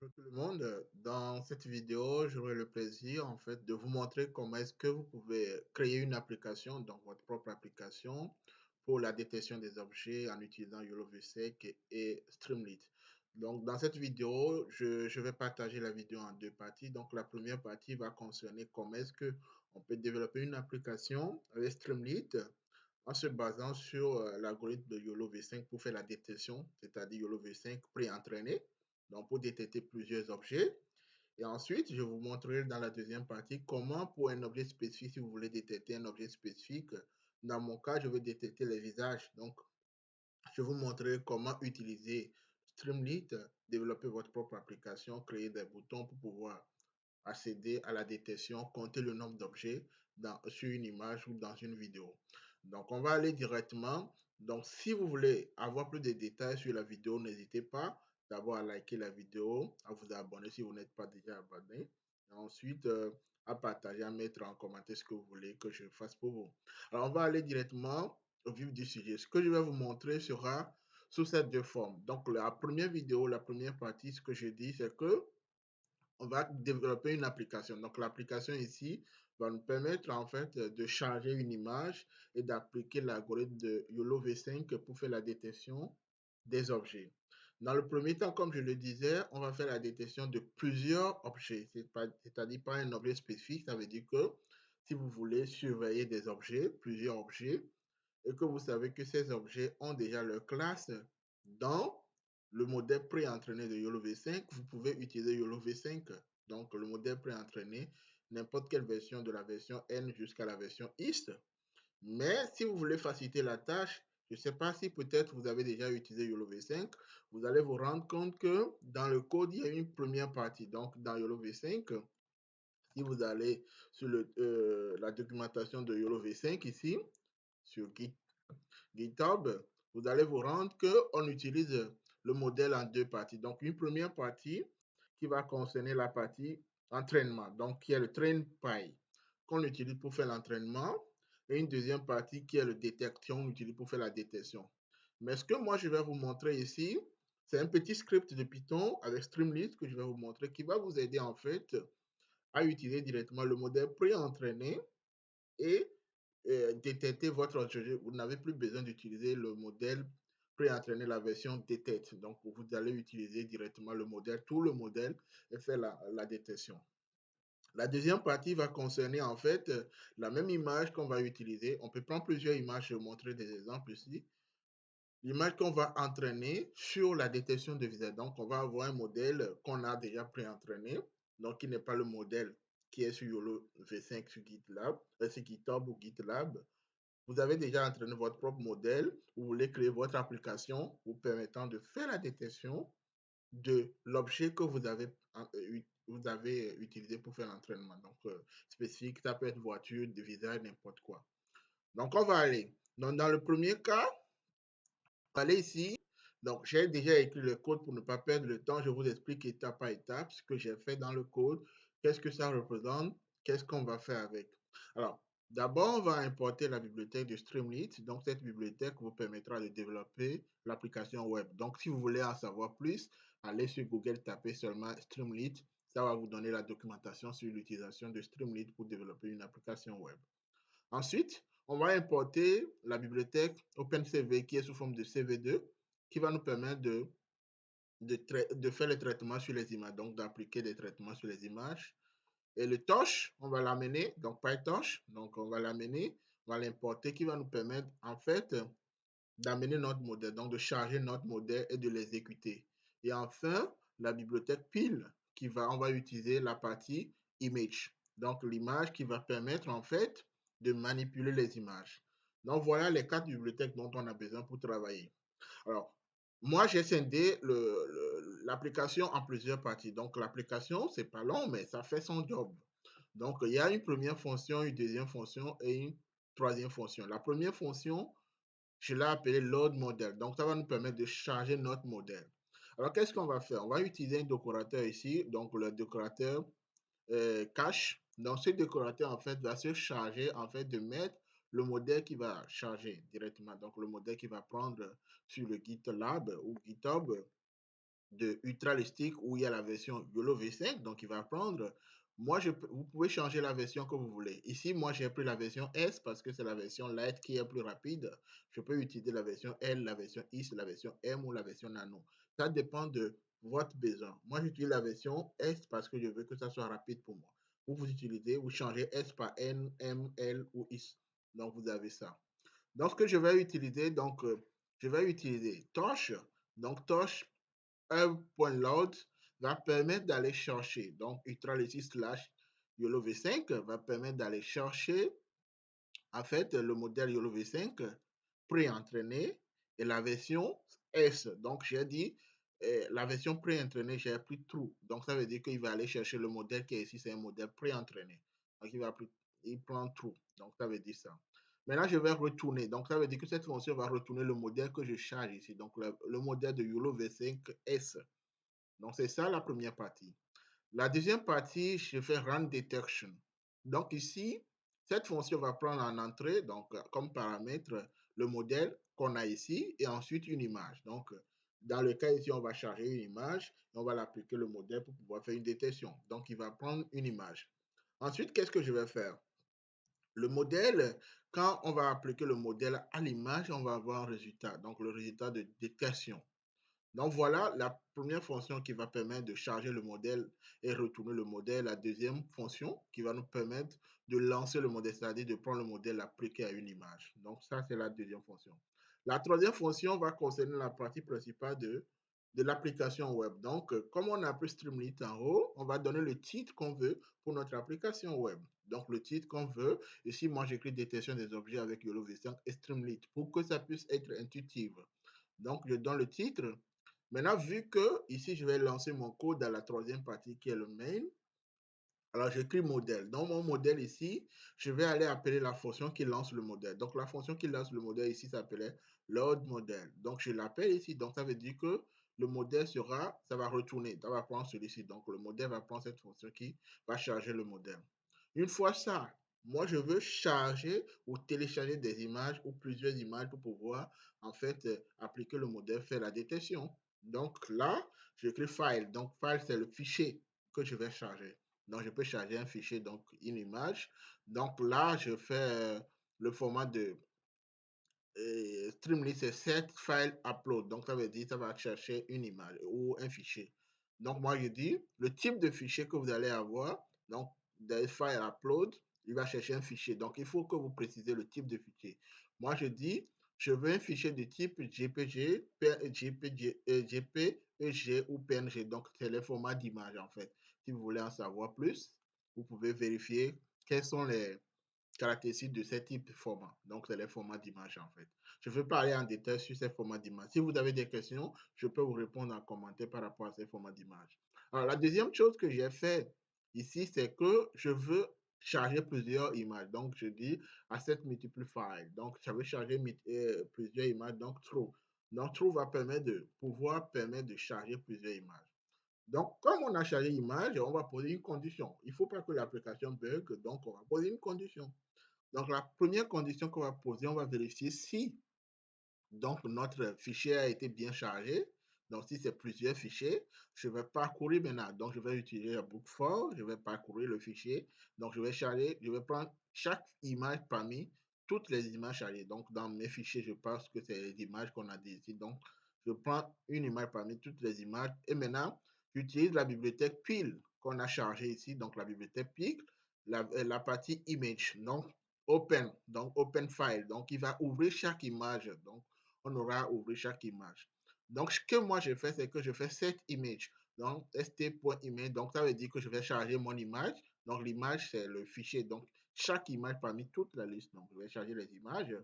Bonjour tout le monde. Dans cette vidéo, j'aurai le plaisir de vous montrer comment est-ce que vous pouvez créer une application, donc votre propre application pour la détection des objets en utilisant YOLO VSEC et Streamlit. Donc dans cette vidéo, je vais partager la vidéo en deux parties. Donc la première partie va concerner comment est-ce que on peut développer une application avec Streamlit en se basant sur l'algorithme de YOLO V5 pour faire la détection, c'est-à-dire YOLO V5 pré-entraîné, donc pour détecter plusieurs objets. Et ensuite, je vous montrerai dans la deuxième partie comment pour un objet spécifique, si vous voulez détecter un objet spécifique, dans mon cas, je vais détecter les visages. Donc, je vous montrerai comment utiliser Streamlit, développer votre propre application, créer des boutons pour pouvoir accéder à la détection, compter le nombre d'objets sur une image ou dans une vidéo. Donc, on va aller directement. Donc, si vous voulez avoir plus de détails sur la vidéo, n'hésitez pas d'abord à liker la vidéo, à vous abonner si vous n'êtes pas déjà abonné. Et ensuite, à partager, à mettre en commentaire ce que vous voulez que je fasse pour vous. Alors, on va aller directement au vif du sujet. Ce que je vais vous montrer sera sous ces deux formes. Donc, la première vidéo, la première partie, ce que je dis, c'est que on va développer une application. Donc, l'application ici va nous permettre de charger une image et d'appliquer l'algorithme de YOLO V5 pour faire la détection des objets. Dans le premier temps, comme je le disais, on va faire la détection de plusieurs objets, c'est-à-dire pas un objet spécifique. Ça veut dire que si vous voulez surveiller des objets, plusieurs objets, et que vous savez que ces objets ont déjà leur classe dans le modèle pré-entraîné de YOLO V5, vous pouvez utiliser YOLO V5. Donc, le modèle pré-entraîné, n'importe quelle version de la version N jusqu'à la version X. Mais si vous voulez faciliter la tâche, je ne sais pas si peut-être vous avez déjà utilisé YOLO V5, vous allez vous rendre compte que dans le code, il y a une première partie. Donc, dans YOLO V5, si vous allez sur la documentation de YOLO V5 ici, sur GitHub, vous allez vous rendre qu'on utilise le modèle en deux parties. Donc, une première partie qui va concerner la partie entraînement, donc qui est le train.py qu'on utilise pour faire l'entraînement, et une deuxième partie qui est le détection qu'on utilise pour faire la détection. Mais ce que moi je vais vous montrer ici, c'est un petit script de Python avec Streamlit que je vais vous montrer qui va vous aider à utiliser directement le modèle pré-entraîné et détecter votre objet. Vous n'avez plus besoin d'utiliser le modèle pré-entraîné, la version détecte. Donc, vous allez utiliser directement le modèle, tout le modèle, et faire la détection. La deuxième partie va concerner la même image qu'on va utiliser. On peut prendre plusieurs images, je vais vous montrer des exemples ici. L'image qu'on va entraîner sur la détection de visage. Donc, on va avoir un modèle qu'on a déjà pré-entraîné, donc qui n'est pas le modèle qui est sur YOLO V5 sur GitLab, sur GitHub ou GitLab. Vous avez déjà entraîné votre propre modèle, vous voulez créer votre application vous permettant de faire la détection de l'objet que vous avez utilisé pour faire l'entraînement. Donc, spécifique, ça peut être voiture, de visage, n'importe quoi. Donc, on va aller. Donc, dans le premier cas, on va aller ici. Donc, j'ai déjà écrit le code pour ne pas perdre le temps. Je vous explique étape par étape ce que j'ai fait dans le code, qu'est-ce que ça représente, qu'est-ce qu'on va faire avec. Alors, d'abord, on va importer la bibliothèque de Streamlit. Donc, cette bibliothèque vous permettra de développer l'application web. Donc, si vous voulez en savoir plus, allez sur Google, tapez seulement Streamlit. Ça va vous donner la documentation sur l'utilisation de Streamlit pour développer une application web. Ensuite, on va importer la bibliothèque OpenCV qui est sous forme de CV2 qui va nous permettre de faire les traitements sur les images, donc d'appliquer des traitements sur les images. Et le torch, on va l'amener, donc PyTorch, donc on va l'amener, on va l'importer qui va nous permettre d'amener notre modèle, donc de charger notre modèle et de l'exécuter. Et enfin, la bibliothèque pile on va utiliser la partie image, donc l'image qui va permettre de manipuler les images. Donc voilà les quatre bibliothèques dont on a besoin pour travailler. Alors, moi, j'ai scindé l'application en plusieurs parties. Donc, l'application, c'est pas long, mais ça fait son job. Donc, il y a une première fonction, une deuxième fonction et une troisième fonction. La première fonction, je l'ai appelée load model. Donc, ça va nous permettre de charger notre modèle. Alors, qu'est-ce qu'on va faire? On va utiliser un décorateur ici, donc le décorateur cache. Donc, ce décorateur, va se charger, de mettre le modèle qui va charger directement. Donc, le modèle qui va prendre sur le GitLab ou GitHub de Ultralistic où il y a la version YOLO V5, donc il va prendre. Moi, vous pouvez changer la version que vous voulez. Ici, moi, j'ai pris la version S parce que c'est la version Lite qui est plus rapide. Je peux utiliser la version L, la version X, la version M ou la version Nano. Ça dépend de votre besoin. Moi, j'utilise la version S parce que je veux que ça soit rapide pour moi. Vous utilisez, vous changez S par N, M, L ou X. Donc, vous avez ça. Donc, ce que je vais utiliser, je vais utiliser Torch. Donc, Torch un.load va permettre d'aller chercher, donc Ultralistic slash YOLO V5 va permettre d'aller chercher en fait le modèle YOLO V5 pré-entraîné et la version S. Donc j'ai dit la version pré-entraînée, j'ai pris true. Donc ça veut dire qu'il va aller chercher le modèle qui est ici, c'est un modèle pré-entraîné. Donc il prend true. Donc ça veut dire ça. Maintenant, je vais retourner. Donc, ça veut dire que cette fonction va retourner le modèle que je charge ici. Donc, le modèle de YOLO V5S. Donc, c'est ça la première partie. La deuxième partie, je fais run detection. Donc ici, cette fonction va prendre en entrée, donc comme paramètre, le modèle qu'on a ici et ensuite une image. Donc, dans le cas ici, on va charger une image et on va l'appliquer le modèle pour pouvoir faire une détection. Donc, il va prendre une image. Ensuite, qu'est-ce que je vais faire? Le modèle, quand on va appliquer le modèle à l'image, on va avoir un résultat. Donc, le résultat de détection. Donc voilà la première fonction qui va permettre de charger le modèle et retourner le modèle. La deuxième fonction qui va nous permettre de lancer le modèle, c'est-à-dire de prendre le modèle appliqué à une image. Donc ça, c'est la deuxième fonction. La troisième fonction va concerner la partie principale de l'application web. Donc, comme on a pris Streamlit en haut, on va donner le titre qu'on veut pour notre application web. Donc, le titre qu'on veut. Ici, moi, j'écris détection des objets avec YOLO V5 et Streamlit pour que ça puisse être intuitif. Donc, je donne le titre. Maintenant, vu que ici, je vais lancer mon code dans la troisième partie qui est le main, alors j'écris modèle. Dans mon modèle ici, je vais aller appeler la fonction qui lance le modèle. Donc la fonction qui lance le modèle ici s'appelait load modèle. Donc je l'appelle ici. Donc ça veut dire que le modèle sera, ça va retourner, ça va prendre celui-ci. Donc le modèle va prendre cette fonction qui va charger le modèle. Une fois ça, moi je veux charger ou télécharger des images ou plusieurs images pour pouvoir en fait appliquer le modèle, faire la détection. Donc là, j'écris file. Donc file, c'est le fichier que je vais charger. Donc, je peux charger un fichier, donc une image. Donc là, je fais le format de Streamlit, c'est set file upload. Donc, ça veut dire que ça va chercher une image ou un fichier. Donc, moi, je dis le type de fichier que vous allez avoir. Donc, des file upload, il va chercher un fichier. Donc, il faut que vous précisez le type de fichier. Moi, je dis, je veux un fichier de type JPG, JPEG ou PNG. Donc, c'est le format d'image, en fait. Si vous voulez en savoir plus, vous pouvez vérifier quels sont les caractéristiques de ce type de format. Donc, c'est les formats d'image en fait. Je ne vais pas aller en détail sur ces formats d'image. Si vous avez des questions, je peux vous répondre en commentaire par rapport à ces formats d'image. Alors, la deuxième chose que j'ai fait ici, c'est que je veux charger plusieurs images. Donc, je dis asset multiple file. Donc, ça veut charger plusieurs images. Donc, true. Donc, true va permettre de charger plusieurs images. Donc, comme on a chargé l'image, on va poser une condition. Il ne faut pas que l'application bug, donc on va poser une condition. Donc, la première condition qu'on va poser, on va vérifier si donc notre fichier a été bien chargé. Donc, si c'est plusieurs fichiers, je vais parcourir maintenant. Donc, je vais utiliser la boucle for, je vais parcourir le fichier. Donc, je vais charger, je vais prendre chaque image parmi toutes les images chargées. Donc, dans mes fichiers, je pense que c'est les images qu'on a dit ici. Donc, je prends une image parmi toutes les images. Et maintenant, j'utilise la bibliothèque pile qu'on a chargée ici. Donc, la bibliothèque pile, la partie image. Donc open file. Donc, il va ouvrir chaque image. Donc, on aura ouvert chaque image. Donc, ce que moi je fais, c'est que je fais set image. Donc, st.image. Donc, ça veut dire que je vais charger mon image. Donc, l'image, c'est le fichier. Donc, chaque image parmi toute la liste. Donc, je vais charger les images.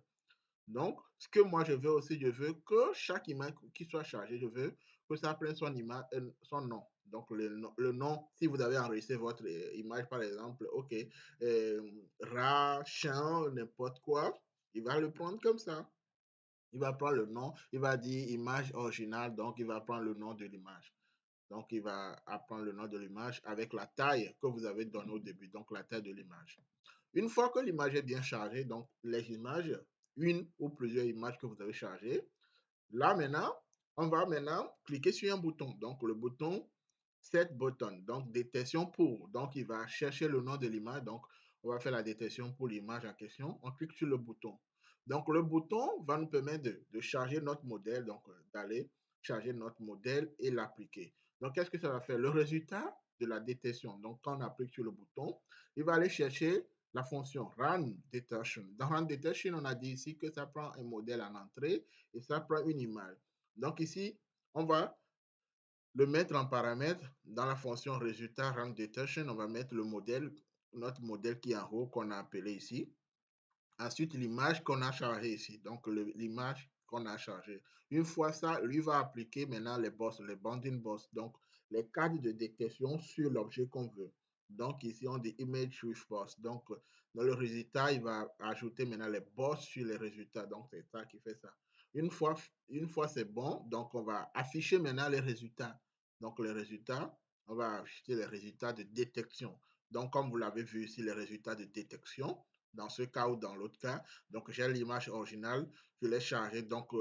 Donc, ce que moi je veux aussi, je veux que chaque image qui soit chargée, je veux que ça prenne son image, son nom. Donc, le nom, si vous avez enregistré votre image, par exemple, OK, rat, chien, n'importe quoi, il va le prendre comme ça. Il va prendre le nom, il va dire image originale, donc il va prendre le nom de l'image. Donc, il va apprendre le nom de l'image avec la taille que vous avez donnée au début, donc la taille de l'image. Une fois que l'image est bien chargée, donc les images, une ou plusieurs images que vous avez chargées, là maintenant, on va maintenant cliquer sur un bouton. Donc, le bouton Set Button, donc détection pour. Donc, il va chercher le nom de l'image. Donc, on va faire la détection pour l'image en question. On clique sur le bouton. Donc, le bouton va nous permettre de charger notre modèle, donc d'aller charger notre modèle et l'appliquer. Donc, qu'est-ce que ça va faire? Le résultat de la détection. Donc, quand on applique sur le bouton, il va aller chercher la fonction Run Detection. Dans Run Detection, on a dit ici que ça prend un modèle en entrée et ça prend une image. Donc, ici, on va le mettre en paramètre dans la fonction résultat Run Detection. On va mettre le modèle, notre modèle qui est en haut qu'on a appelé ici. Ensuite, l'image qu'on a chargée ici, donc l'image qu'on a chargée. Une fois ça, lui va appliquer maintenant les boss, les bounding boss, donc les cadres de détection sur l'objet qu'on veut. Donc ici, on dit image with boss. Donc dans le résultat, il va ajouter maintenant les boss sur les résultats. Donc c'est ça qui fait ça. Une fois c'est bon, donc on va afficher maintenant les résultats. Donc les résultats, on va afficher les résultats de détection. Donc comme vous l'avez vu ici, les résultats de détection dans ce cas ou dans l'autre cas. Donc, j'ai l'image originale, je l'ai chargée. Donc,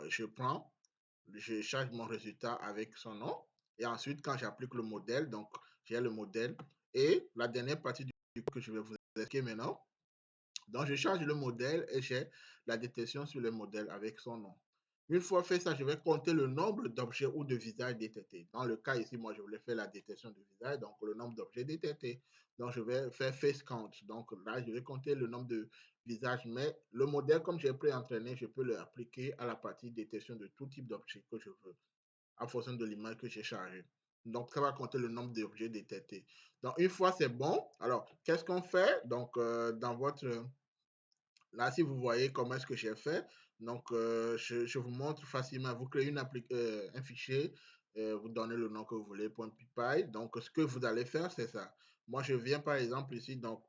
je charge mon résultat avec son nom. Et ensuite, quand j'applique le modèle, donc j'ai le modèle. Et la dernière partie du code que je vais vous expliquer maintenant. Donc, je charge le modèle et j'ai la détection sur le modèle avec son nom. Une fois fait ça, je vais compter le nombre d'objets ou de visages détectés. Dans le cas ici, moi, je voulais faire la détection de visage, donc le nombre d'objets détectés. Donc, je vais faire face count. Donc là, je vais compter le nombre de visages, mais le modèle, comme j'ai pré-entraîné, je peux l'appliquer à la partie détection de tout type d'objets que je veux, en fonction de l'image que j'ai chargée. Donc, ça va compter le nombre d'objets détectés. Donc, une fois c'est bon, alors, qu'est-ce qu'on fait? Donc, dans votre là, si vous voyez comment est-ce que j'ai fait, donc je vous montre facilement. Vous créez un fichier, vous donnez le nom que vous voulez, .py. Donc, ce que vous allez faire, c'est ça. Moi, je viens par exemple ici, donc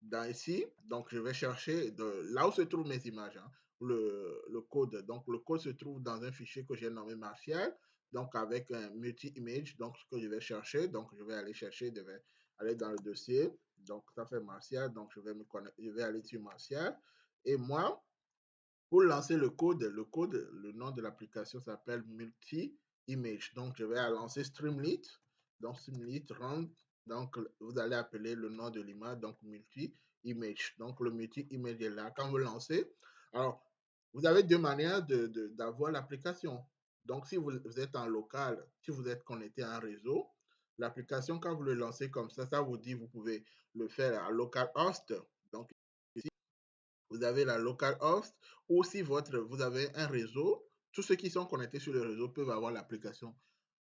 dans ici, donc je vais chercher là où se trouvent mes images, hein, le code. Donc, le code se trouve dans un fichier que j'ai nommé Martial, donc avec un multi-image. Donc, ce que je vais chercher, donc je vais aller chercher, je vais aller dans le dossier. Donc, ça fait Martial. Donc, je vais aller sur Martial. Et moi, pour lancer le nom de l'application s'appelle multi-image. Donc, je vais lancer Streamlit. Donc, Streamlit run. Donc, vous allez appeler le nom de l'image, donc multi-image. Donc, le multi-image est là. Quand vous lancez, alors, vous avez deux manières d'avoir l'application. Donc, si vous êtes en local, si vous êtes connecté à un réseau, l'application, quand vous le lancez comme ça vous dit, vous pouvez le faire à localhost. Donc, vous avez la localhost, ou si vous avez un réseau, tous ceux qui sont connectés sur le réseau peuvent avoir l'application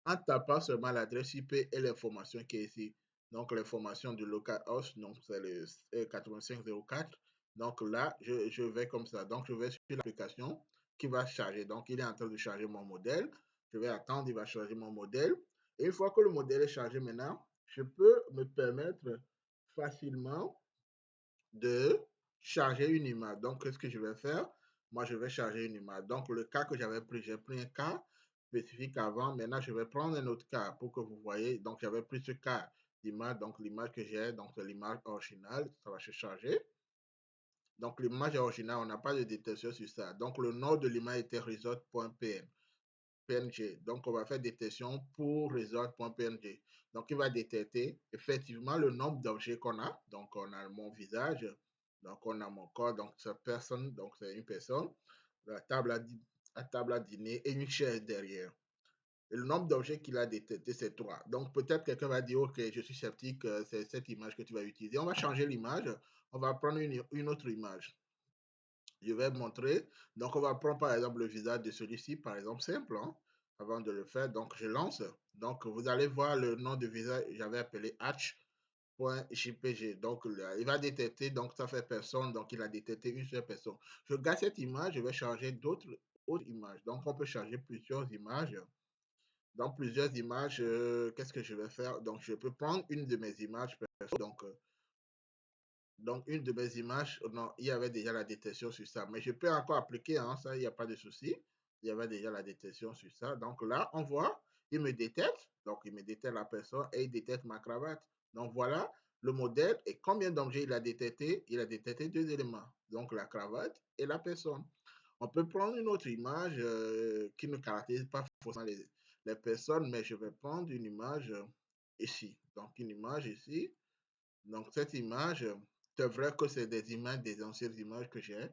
en tapant seulement l'adresse IP et l'information qui est ici. Donc, l'information du localhost, donc c'est le 8504. Donc là, je vais comme ça. Donc, je vais sur l'application qui va charger. Donc, il est en train de charger mon modèle. Je vais attendre, il va charger mon modèle. Et une fois que le modèle est chargé maintenant, je peux me permettre facilement de charger une image. Donc, qu'est-ce que je vais faire? Moi, je vais charger une image. Donc, le cas que j'avais pris, j'ai pris un cas spécifique avant. Maintenant, je vais prendre un autre cas pour que vous voyez. Donc, j'avais pris ce cas d'image. Donc, l'image que j'ai, donc c'est l'image originale. Ça va se charger. Donc, l'image originale, on n'a pas de détection sur ça. Donc, le nom de l'image était result.png. Donc, on va faire détection pour result.png. Donc, il va détecter effectivement le nombre d'objets qu'on a. Donc, on a mon visage. Donc, on a mon corps. Donc, c'est personne. Donc, c'est une personne. La table à dîner et une chaise derrière. Et le nombre d'objets qu'il a détecté, c'est 3. Donc, peut-être quelqu'un va dire, OK, je suis sceptique, c'est cette image que tu vas utiliser. On va changer l'image. On va prendre une autre image. Je vais montrer. Donc, on va prendre par exemple le visage de celui-ci, par exemple, simple, hein, avant de le faire. Donc, je lance. Donc, vous allez voir le nom de visage, j'avais appelé hatch.jpg. Donc, il va détecter, donc ça fait personne, donc il a détecté une seule personne. Je garde cette image, je vais charger d'autres images. Donc, on peut charger plusieurs images. Dans plusieurs images, qu'est-ce que je vais faire? Donc, je peux prendre une de mes images perso. Donc, une de mes images, non, il y avait déjà la détection sur ça. Mais je peux encore appliquer, hein, ça, il n'y a pas de souci. Il y avait déjà la détection sur ça. Donc là, on voit, il me détecte. Donc, il me détecte la personne et il détecte ma cravate. Donc, voilà le modèle et combien d'objets il a détecté. Il a détecté deux éléments. Donc, la cravate et la personne. On peut prendre une autre image qui ne caractérise pas forcément les personnes, mais je vais prendre une image ici. Donc, une image ici. Donc, cette image, c'est vrai que c'est des images, des anciennes images que j'ai,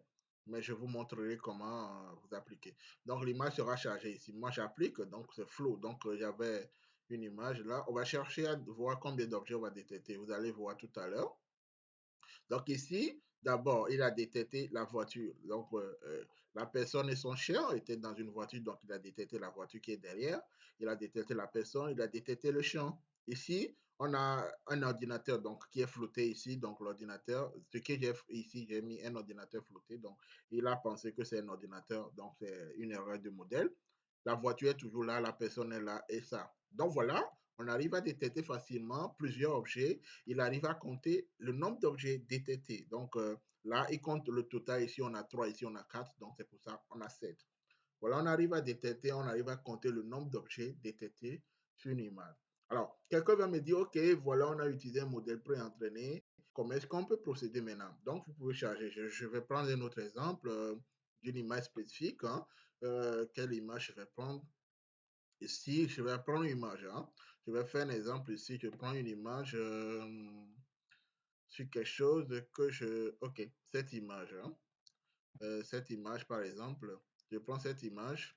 mais je vous montrerai comment vous appliquer. Donc, l'image sera chargée ici. Moi, j'applique, donc c'est flou. Donc, j'avais une image là. On va chercher à voir combien d'objets on va détecter. Vous allez voir tout à l'heure. Donc ici, d'abord, il a détecté la voiture. Donc, la personne et son chien étaient dans une voiture, donc il a détecté la voiture qui est derrière. Il a détecté la personne, il a détecté le chien. Ici, on a un ordinateur donc, qui est flouté ici. Donc, l'ordinateur, ce que j'ai ici, j'ai mis un ordinateur flouté. Donc, il a pensé que c'est un ordinateur. Donc, c'est une erreur de modèle. La voiture est toujours là, la personne est là et ça. Donc, voilà, on arrive à détecter facilement plusieurs objets. Il arrive à compter le nombre d'objets détectés. Donc, là, il compte le total. Ici, on a 3, ici, on a 4. Donc, c'est pour ça qu'on a 7. Voilà, on arrive à détecter, on arrive à compter le nombre d'objets détectés sur une image. Alors, quelqu'un va me dire, OK, voilà, on a utilisé un modèle pré-entraîné. Comment est-ce qu'on peut procéder maintenant? Donc, vous pouvez charger. Je vais prendre un autre exemple d'une image spécifique. Hein. Quelle image je vais prendre? Ici, je vais prendre une image. Hein. Je vais faire un exemple ici. Je prends une image sur quelque chose que je... OK, cette image. Hein. Cette image, par exemple, je prends cette image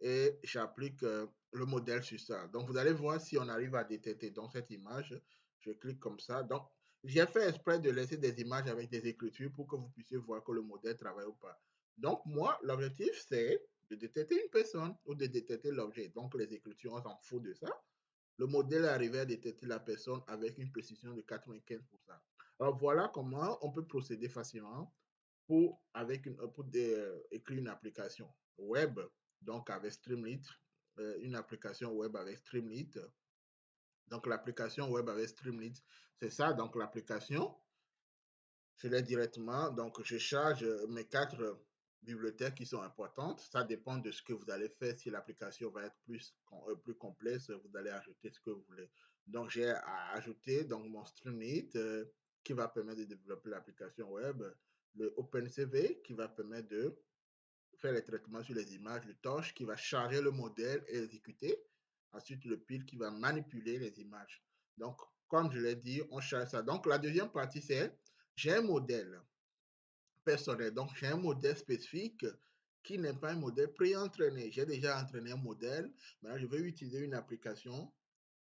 et j'applique le modèle sur ça. Donc, vous allez voir si on arrive à détecter. Donc, cette image, je clique comme ça. Donc, j'ai fait exprès de laisser des images avec des écritures pour que vous puissiez voir que le modèle travaille ou pas. Donc, moi, l'objectif, c'est de détecter une personne ou de détecter l'objet. Donc, les écritures, on s'en fout de ça. Le modèle est arrivé à détecter la personne avec une précision de 95%. Alors, voilà comment on peut procéder facilement pour écrire une application web, donc avec Streamlit, une application web avec Streamlit. Donc l'application web avec Streamlit, c'est ça. Donc l'application, je l'ai directement. Donc je charge mes 4 bibliothèques qui sont importantes. Ça dépend de ce que vous allez faire. Si l'application va être plus complexe, vous allez ajouter ce que vous voulez. Donc j'ai ajouté donc, mon Streamlit qui va permettre de développer l'application web, le OpenCV qui va permettre de faire les traitements sur les images, le torche qui va charger le modèle et exécuter. Ensuite, le pile qui va manipuler les images. Donc, comme je l'ai dit, on charge ça. Donc, la deuxième partie, c'est j'ai un modèle personnel. Donc, j'ai un modèle spécifique qui n'est pas un modèle pré-entraîné. J'ai déjà entraîné un modèle. Maintenant, je vais utiliser une application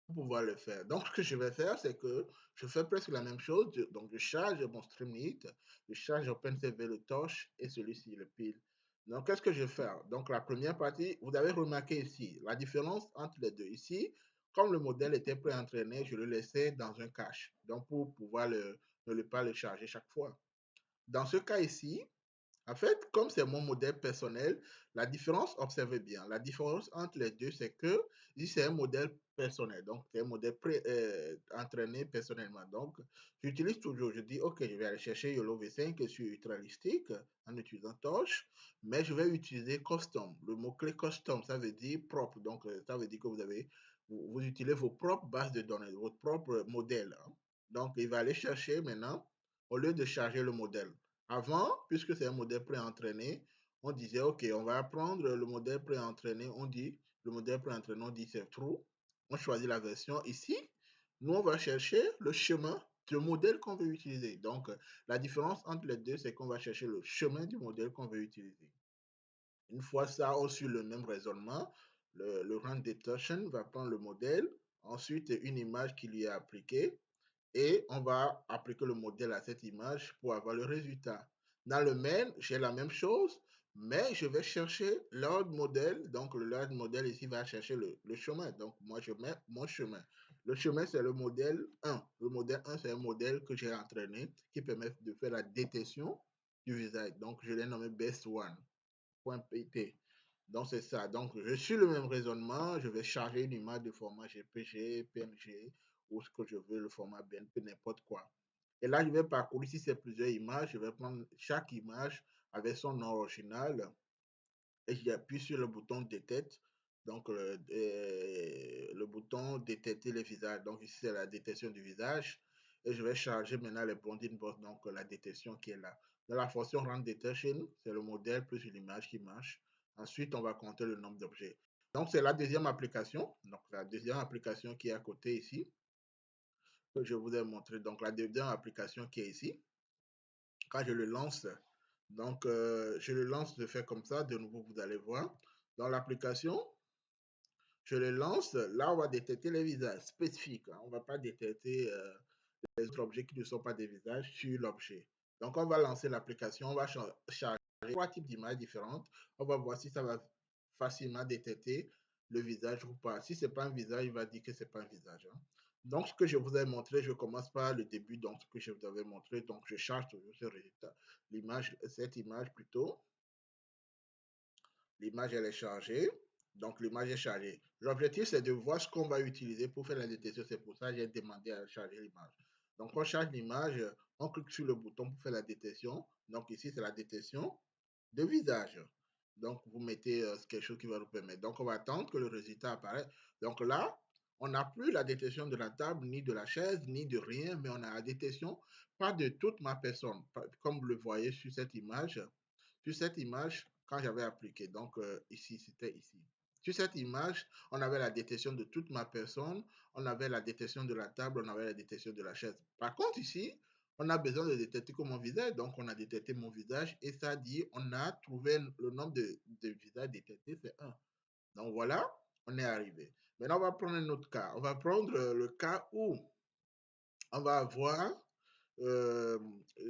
pour pouvoir le faire. Donc, ce que je vais faire, c'est que je fais presque la même chose. Donc, je charge mon Streamlit, je charge OpenCV le torche et celui-ci le pile. Donc, qu'est-ce que je vais faire? Donc, la première partie, vous avez remarqué ici la différence entre les deux. Ici, comme le modèle était pré-entraîné, je le laissais dans un cache. Donc, pour pouvoir ne pas le charger chaque fois. Dans ce cas ici, en fait, comme c'est mon modèle personnel, la différence, observez bien, la différence entre les deux, c'est que ici, c'est un modèle personnel. Donc, c'est un modèle entraîné personnellement. Donc, j'utilise toujours, je dis, OK, je vais aller chercher YOLO V5 sur Ultralistic en utilisant Torch, mais je vais utiliser custom. Le mot-clé custom, ça veut dire propre. Donc, ça veut dire que vous utilisez vos propres bases de données, votre propre modèle. Hein. Donc, il va aller chercher maintenant, au lieu de charger le modèle. Avant, puisque c'est un modèle pré-entraîné, on disait, OK, on va prendre le modèle pré-entraîné, on dit, le modèle pré-entraîné, on dit c'est true. On choisit la version ici. Nous, on va chercher le chemin du modèle qu'on veut utiliser. Donc, la différence entre les deux, c'est qu'on va chercher le chemin du modèle qu'on veut utiliser. Une fois ça, on suit le même raisonnement. Le run detection va prendre le modèle, ensuite une image qui lui est appliquée, et on va appliquer le modèle à cette image pour avoir le résultat. Dans le main, j'ai la même chose, mais je vais chercher l'ordre modèle. Donc, l'ordre modèle ici va chercher le chemin. Donc, moi, je mets mon chemin. Le chemin, c'est le modèle 1. Le modèle 1, c'est un modèle que j'ai entraîné qui permet de faire la détection du visage. Donc, je l'ai nommé best one. .pt. Donc, c'est ça. Donc, je suis le même raisonnement. Je vais charger une image de format GPG, PNG, ou ce que je veux, le format BNP, n'importe quoi. Et là, je vais parcourir, si c'est plusieurs images, je vais prendre chaque image avec son nom original et j'appuie sur le bouton détecte. Donc, le bouton détecter les visages. Donc, ici, c'est la détection du visage. Et je vais charger maintenant les Blondine Boss, donc la détection qui est là. Dans la fonction rand detection, c'est le modèle plus l'image qui marche. Ensuite, on va compter le nombre d'objets. Donc, c'est la deuxième application. Donc, la deuxième application qui est à côté ici, que je vous ai montré. Donc, la deuxième application qui est ici. Quand je le lance, donc je le lance de fait comme ça. De nouveau, vous allez voir. Dans l'application, je le lance. Là, on va détecter les visages spécifiques. On ne va pas détecter les autres objets qui ne sont pas des visages sur l'objet. Donc, on va lancer l'application, on va charger trois types d'images différentes. On va voir si ça va facilement détecter le visage ou pas. Si ce n'est pas un visage, il va dire que ce n'est pas un visage. Hein. Donc, ce que je vous ai montré, je commence par le début, donc ce que je vous avais montré. Donc, je charge toujours ce résultat. L'image, cette image plutôt. L'image, elle est chargée. Donc, l'image est chargée. L'objectif, c'est de voir ce qu'on va utiliser pour faire la détection. C'est pour ça que j'ai demandé à charger l'image. Donc, on charge l'image, on clique sur le bouton pour faire la détection. Donc, ici, c'est la détection de visage. Donc, vous mettez quelque chose qui va nous permettre. Donc, on va attendre que le résultat apparaisse. Donc là, on n'a plus la détection de la table, ni de la chaise, ni de rien, mais on a la détection, pas de toute ma personne. Comme vous le voyez sur cette image, quand j'avais appliqué, donc ici, c'était ici. Sur cette image, on avait la détection de toute ma personne, on avait la détection de la table, on avait la détection de la chaise. Par contre, ici, on a besoin de détecter que mon visage, donc on a détecté mon visage et ça dit, on a trouvé le nombre de visages détectés, c'est 1. Donc voilà, on est arrivé. Maintenant, on va prendre un autre cas. On va prendre le cas où on va avoir euh,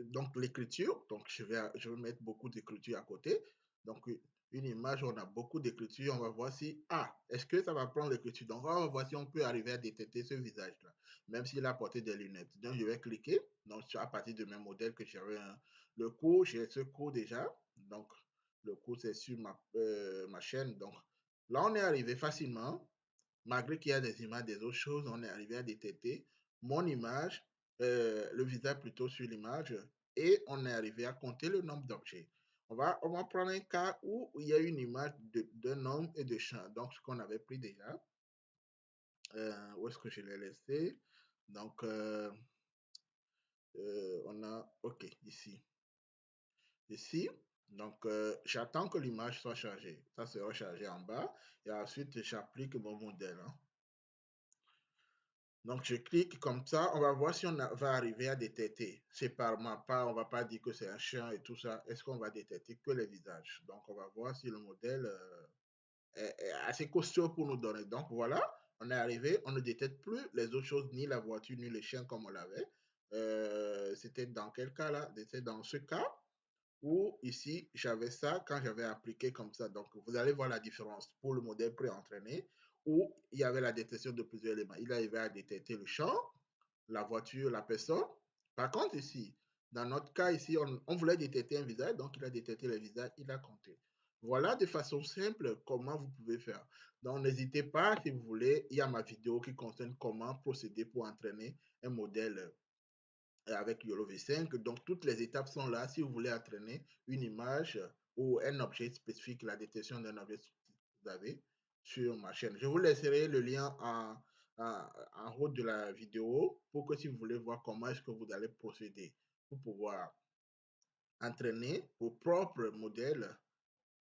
donc l'écriture. Donc je vais mettre beaucoup d'écriture à côté. Donc une image où on a beaucoup d'écriture, on va voir si, est-ce que ça va prendre l'écriture. Donc on va voir si on peut arriver à détecter ce visage-là, même s'il a porté des lunettes. Donc je vais cliquer, donc à partir de mes modèles que j'avais, le cours, j'ai ce cours déjà. Donc le cours c'est sur ma chaîne. Donc là on est arrivé facilement, malgré qu'il y a des images des autres choses, on est arrivé à détecter mon image, le visage plutôt sur l'image, et on est arrivé à compter le nombre d'objets. On va prendre un cas où il y a une image d'un homme et de chien, donc ce qu'on avait pris déjà. Où est-ce que je l'ai laissé? Donc, on a, ok, ici. Ici, donc j'attends que l'image soit chargée. Ça sera chargé en bas, et ensuite j'applique mon modèle. Hein. Donc, je clique comme ça, on va voir si on va arriver à détecter. C'est par ma part, on ne va pas dire que c'est un chien et tout ça. Est-ce qu'on va détecter que les visages? Donc, on va voir si le modèle est assez costaud pour nous donner. Donc, voilà, on est arrivé, on ne détecte plus les autres choses, ni la voiture, ni les chiens comme on l'avait. C'était dans quel cas là? C'était dans ce cas où ici, j'avais ça quand j'avais appliqué comme ça. Donc, vous allez voir la différence pour le modèle pré-entraîné où il y avait la détection de plusieurs éléments. Il arrivait à détecter le champ, la voiture, la personne. Par contre, ici, dans notre cas, ici, on voulait détecter un visage, donc il a détecté le visage, il a compté. Voilà de façon simple comment vous pouvez faire. Donc, n'hésitez pas, si vous voulez, il y a ma vidéo qui concerne comment procéder pour entraîner un modèle avec YOLO V5. Donc, toutes les étapes sont là. Si vous voulez entraîner une image ou un objet spécifique, la détection d'un objet spécifique, vous avez sur ma chaîne. Je vous laisserai le lien en haut de la vidéo pour que si vous voulez voir comment est-ce que vous allez procéder pour pouvoir entraîner vos propres modèles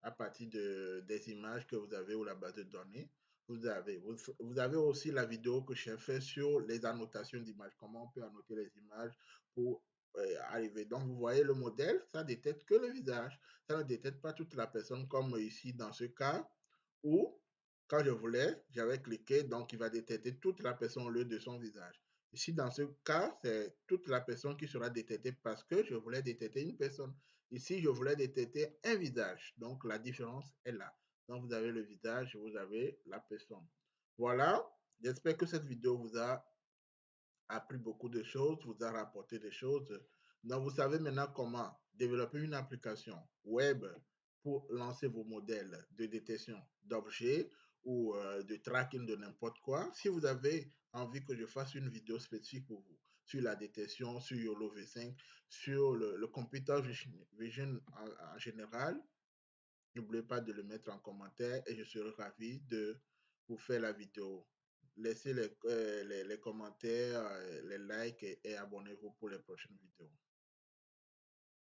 à partir des images que vous avez ou la base de données. Vous avez aussi la vidéo que j'ai fait sur les annotations d'images, comment on peut annoter les images pour arriver. Donc, vous voyez le modèle, ça détecte que le visage, ça ne détecte pas toute la personne comme ici dans ce cas où, quand je voulais, j'avais cliqué, donc il va détecter toute la personne au lieu de son visage. Ici, dans ce cas, c'est toute la personne qui sera détectée parce que je voulais détecter une personne. Ici, je voulais détecter un visage. Donc, la différence est là. Donc, vous avez le visage, vous avez la personne. Voilà. J'espère que cette vidéo vous a appris beaucoup de choses, vous a rapporté des choses. Donc, vous savez maintenant comment développer une application web pour lancer vos modèles de détection d'objets ou de tracking de n'importe quoi. Si vous avez envie que je fasse une vidéo spécifique pour vous sur la détection, sur YOLO V5, sur le computer vision en général, n'oubliez pas de le mettre en commentaire et je serai ravi de vous faire la vidéo. Laissez les commentaires, les likes et abonnez-vous pour les prochaines vidéos.